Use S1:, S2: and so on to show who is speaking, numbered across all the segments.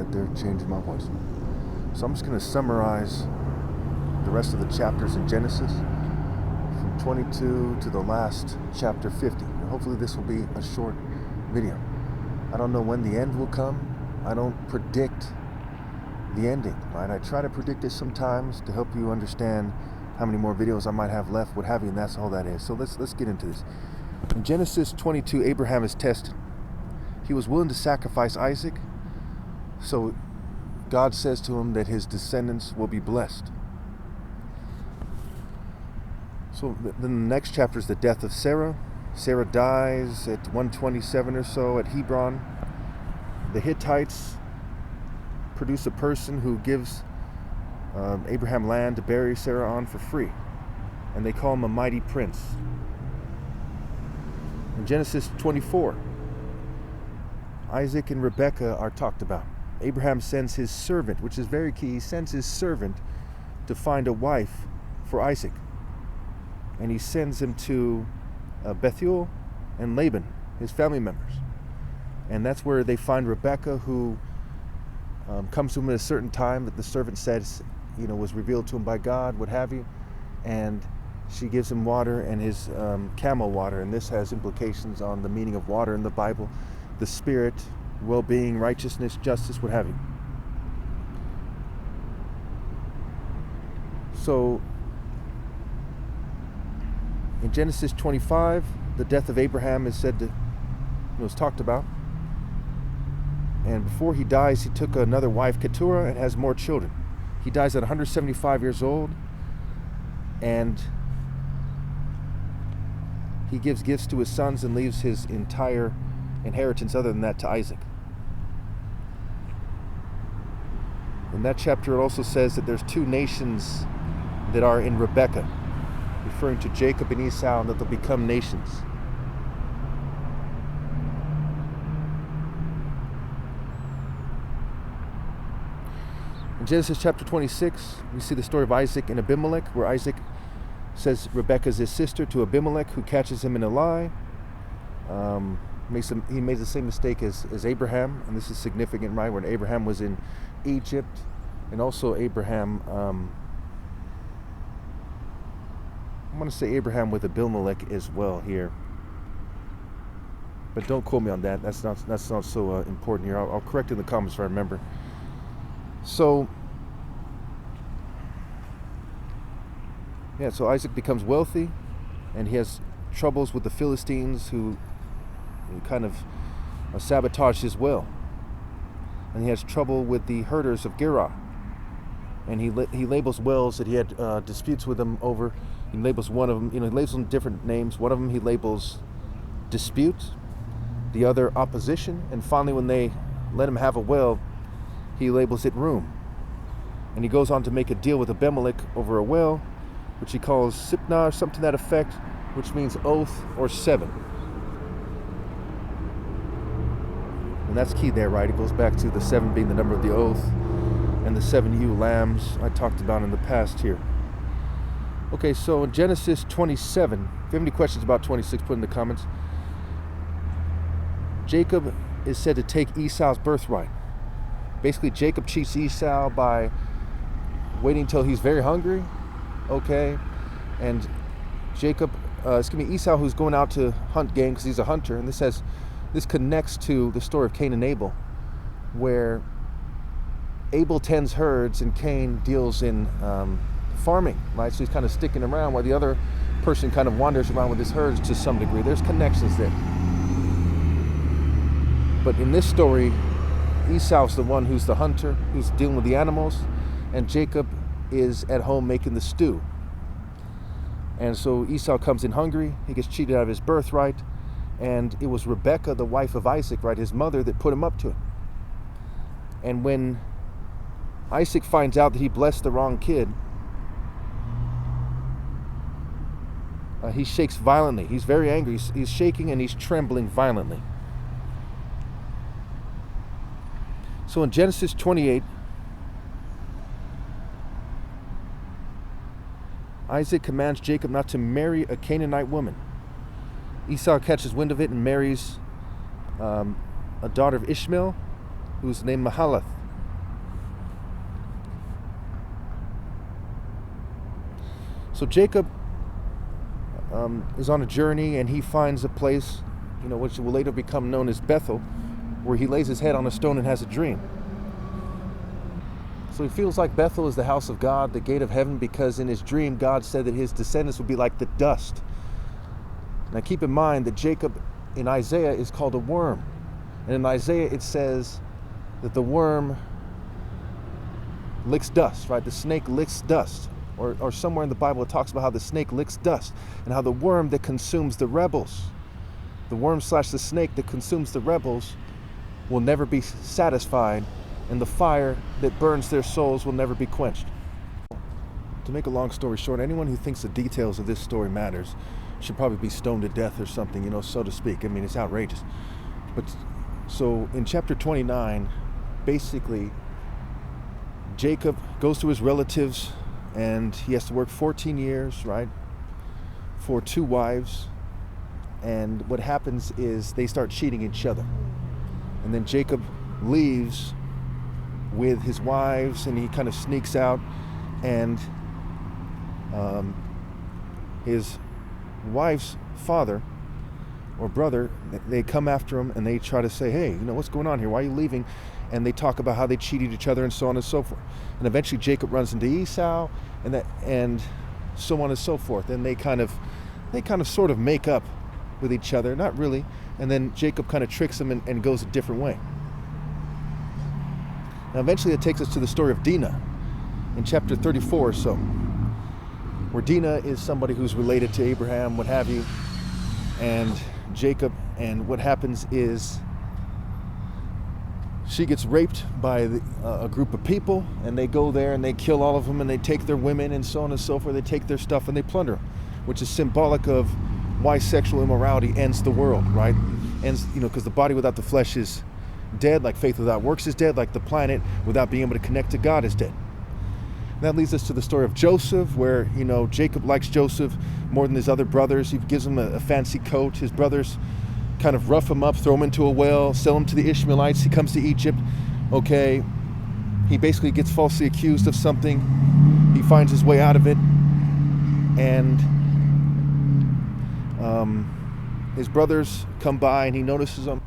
S1: that they're changing my voice. So I'm just going to summarize the rest of the chapters in Genesis from 22 to the last chapter 50. And hopefully this will be a short video. I don't know when the end will come. I don't predict the ending, right? I try to predict it sometimes to help you understand how many more videos I might have left, what have you, and that's all that is. So let's get into this. In Genesis 22, Abraham is tested. He was willing to sacrifice Isaac, so God says to him that his descendants will be blessed. So then the next chapter is the death of Sarah. Sarah dies at 127 or so at Hebron. The Hittites produce a person who gives Abraham land to bury Sarah on for free, and they call him a mighty prince. In Genesis 24, Isaac and Rebekah are talked about. Abraham sends his servant, which is very key. He sends his servant to find a wife for Isaac, and he sends him to Bethuel and Laban, his family members, and that's where they find Rebekah, who comes to him at a certain time that the servant says, was revealed to him by God, what have you, and she gives him water and his camel water, and this has implications on the meaning of water in the Bible, the spirit, well-being, righteousness, justice, what have you. So in Genesis 25, the death of Abraham is said to, was talked about. And before he dies, he took another wife, Keturah, and has more children. He dies at 175 years old, and he gives gifts to his sons and leaves his entire inheritance other than that to Isaac. In that chapter, it also says that there's two nations that are in Rebekah, referring to Jacob and Esau, and that they'll become nations. In Genesis chapter 26, we see the story of Isaac and Abimelech, where Isaac says Rebekah is his sister to Abimelech, who catches him in a lie. He made the same mistake as Abraham, and this is significant, right? When Abraham was in Egypt, and also Abraham, I want to say Abraham with Abimelech as well here, but don't quote me on that. That's not so important here. I'll correct it in the comments if I remember. So Isaac becomes wealthy, and he has troubles with the Philistines, who kind of sabotage his will. And he has trouble with the herders of Gerar, and he labels wells that he had disputes with them over. He labels one of them, he labels them different names. One of them he labels dispute, the other opposition, and finally when they let him have a well, he labels it room. And he goes on to make a deal with Abimelech over a well, which he calls Sipnah, or something to that effect, which means oath or seven. And that's key there, right? It goes back to the 7 being the number of the oath, and the 7 ewe lambs I talked about in the past here. Okay, so in Genesis 27, if you have any questions about 26, put in the comments. Jacob is said to take Esau's birthright. Basically, Jacob cheats Esau by waiting until he's very hungry, okay? And Esau, who's going out to hunt game because he's a hunter, and this connects to the story of Cain and Abel, where Abel tends herds and Cain deals in farming, right? So he's kind of sticking around while the other person kind of wanders around with his herds to some degree. There's connections there. But in this story, Esau's the one who's the hunter, who's dealing with the animals, and Jacob is at home making the stew. And so Esau comes in hungry, he gets cheated out of his birthright, and it was Rebekah, the wife of Isaac, right, his mother, that put him up to it. And when Isaac finds out that he blessed the wrong kid, he shakes violently. He's very angry. He's shaking and he's trembling violently. So in Genesis 28, Isaac commands Jacob not to marry a Canaanite woman. Esau catches wind of it and marries a daughter of Ishmael, who's named Mahalath. So Jacob is on a journey, and he finds a place, which will later become known as Bethel, where he lays his head on a stone and has a dream. So he feels like Bethel is the house of God, the gate of heaven, because in his dream God said that his descendants would be like the dust. Now keep in mind that Jacob in Isaiah is called a worm. And in Isaiah it says that the worm licks dust, right? The snake licks dust. Or somewhere in the Bible it talks about how the snake licks dust, and how the worm that consumes the rebels, the worm / the snake that consumes the rebels, will never be satisfied, and the fire that burns their souls will never be quenched. To make a long story short, anyone who thinks the details of this story matters should probably be stoned to death or something, so to speak. I mean, it's outrageous. But so in chapter 29, basically, Jacob goes to his relatives, and he has to work 14 years, right, for 2 wives. And what happens is they start cheating each other. And then Jacob leaves with his wives, and he kind of sneaks out, and his wife's father or brother, they come after him, and they try to say, hey, what's going on here? Why are you leaving? And they talk about how they cheated each other and so on and so forth. And eventually Jacob runs into Esau, and so on and so forth. And they kind of sort of make up with each other, not really. And then Jacob kind of tricks him and goes a different way. Now eventually it takes us to the story of Dinah in chapter 34 or so, where Dinah is somebody who's related to Abraham, what have you, and Jacob. And what happens is she gets raped by a group of people, and they go there and they kill all of them, and they take their women and so on and so forth. They take their stuff and they plunder them, which is symbolic of why sexual immorality ends the world, right? Ends, because the body without the flesh is dead, like faith without works is dead, like the planet without being able to connect to God is dead. And that leads us to the story of Joseph, where, Jacob likes Joseph more than his other brothers. He gives him a fancy coat. His brothers kind of rough him up, throw him into a well, sell him to the Ishmaelites. He comes to Egypt. Okay, he basically gets falsely accused of something. He finds his way out of it, and his brothers come by, and he notices them.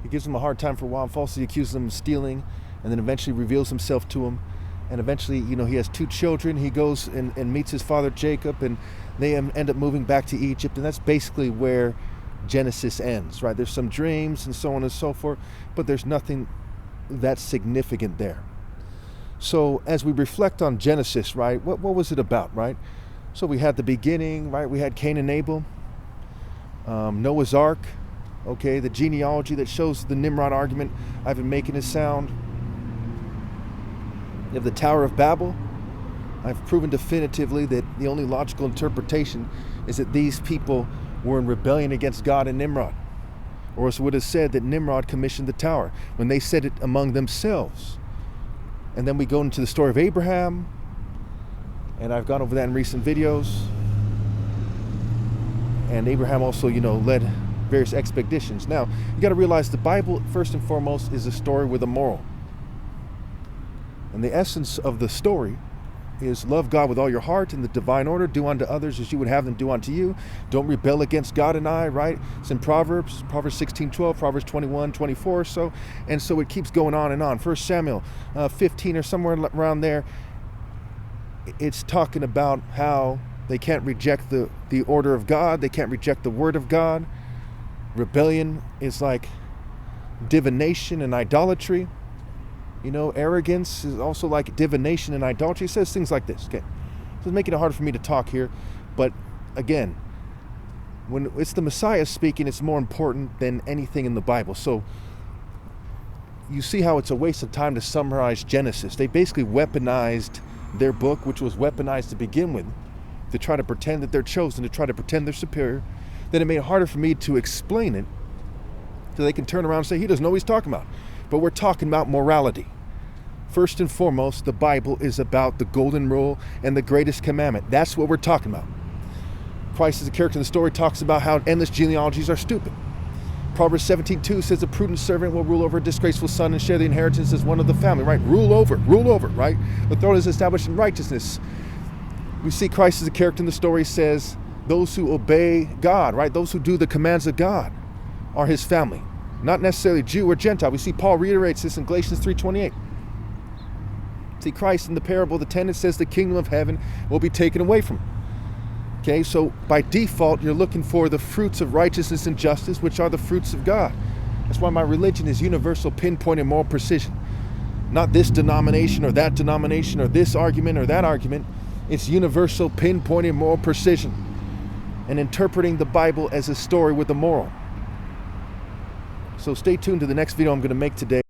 S1: He gives them a hard time for a while, falsely accuses them of stealing, and then eventually reveals himself to them. And eventually, he has 2 children. He goes and meets his father Jacob, and they end up moving back to Egypt. And that's basically where Genesis ends, right? There's some dreams and so on and so forth, but there's nothing that's significant there. So as we reflect on Genesis, right, what was it about, right? So we had the beginning, right? We had Cain and Abel, Noah's Ark, okay, the genealogy that shows the Nimrod argument I've been making is sound. You have the Tower of Babel. I've proven definitively that the only logical interpretation is that these people were in rebellion against God and Nimrod. Or else it would have said that Nimrod commissioned the tower when they said it among themselves. And then we go into the story of Abraham, and I've gone over that in recent videos. And Abraham also, led various expeditions. Now, you got to realize the Bible, first and foremost, is a story with a moral. And the essence of the story is love God with all your heart in the divine order, do unto others as you would have them do unto you. Don't rebel against God and I, right? It's in Proverbs 16:12, Proverbs 21:24 or so. And so it keeps going on and on. 1 Samuel 15 or somewhere around there, it's talking about how they can't reject the order of God. They can't reject the word of God. Rebellion is like divination and idolatry. Arrogance is also like divination and idolatry. It says things like this, okay? So it's making it hard for me to talk here. But again, when it's the Messiah speaking, it's more important than anything in the Bible. So you see how it's a waste of time to summarize Genesis. They basically weaponized their book, which was weaponized to begin with, to try to pretend that they're chosen, to try to pretend they're superior. Then it made it harder for me to explain it so they can turn around and say, he doesn't know what he's talking about. But we're talking about morality. First and foremost, the Bible is about the golden rule and the greatest commandment. That's what we're talking about. Christ as a character in the story talks about how endless genealogies are stupid. Proverbs 17:2 says a prudent servant will rule over a disgraceful son and share the inheritance as one of the family, right? Rule over, right? The throne is established in righteousness. We see Christ as a character in the story says, those who obey God, right? Those who do the commands of God are his family. Not necessarily Jew or Gentile. We see Paul reiterates this in Galatians 3:28. See, Christ in the parable of the tenant says the kingdom of heaven will be taken away from him. Okay, so by default, you're looking for the fruits of righteousness and justice, which are the fruits of God. That's why my religion is universal, pinpoint, and moral precision. Not this denomination or that denomination or this argument or that argument. It's universal, pinpoint, and moral precision. And interpreting the Bible as a story with a moral. So stay tuned to the next video I'm going to make today.